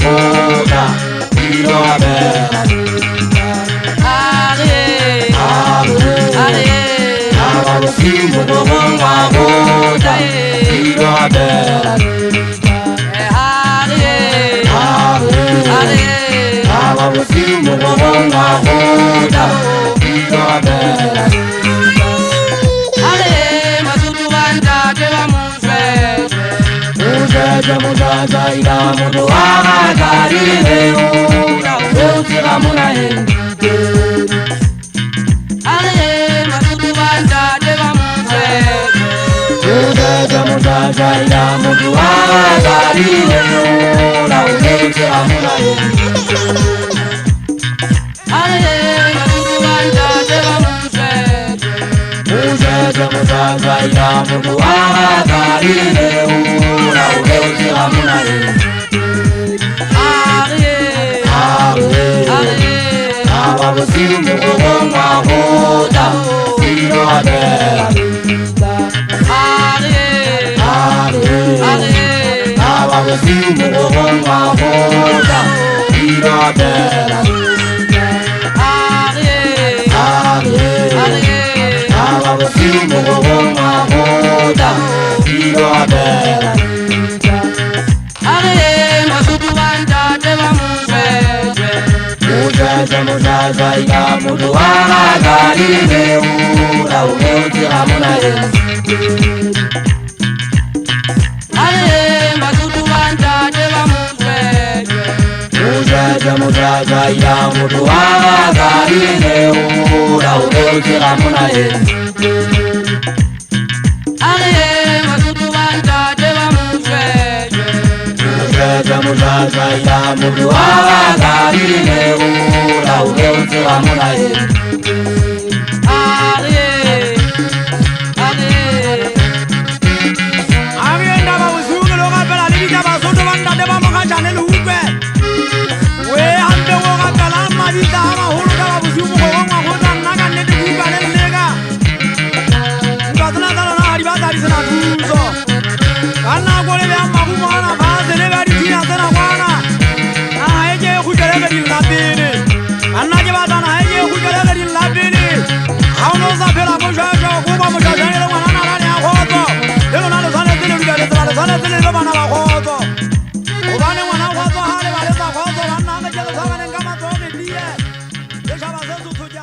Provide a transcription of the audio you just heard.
hoda ilo abera ababusimu bobonga hoda ilo abera ababusimu bobonga hoda ilo abera Mujaja ila mudu agarire ura utira munae ale masudu banda deva munse mujaja ila mudu agarire ura utira munae ale masudu banda deva munse mujaja ila mudu agarire ura utira munae ababusimu bobonga hoda ilo abera ababusimu bobonga hoda ilo abera ababusimu bobonga hoda ilo abera mujaja ila mudu agarire ura utira munae ale masudu banda deva munse mujaja ila mudu agarire ura utira munae ale masudu banda deva munse mujaja ila mudu agarire ura utira munae Agenda babusimu lo kapela libita basoto banda deva mukanja nelupe we ande wo kapela mabita ama hulu babusimu ko wanga hota naga nedi kuba nega ngatuna tala na hariba tari sana tuzo kana gole be amma ku mwana baze ne bari tina sana kwana na heje kujere gadi labini anna je bata na heje kujere gadi labini hauno za pela ko jaja ko ba mo jaja ne wana na rani akoto lelo na sana tele bigale sana tele lo bana ba koto ubane wana koto hale wale za koto wana na je sana ngama to ne die deja ba zetu tuja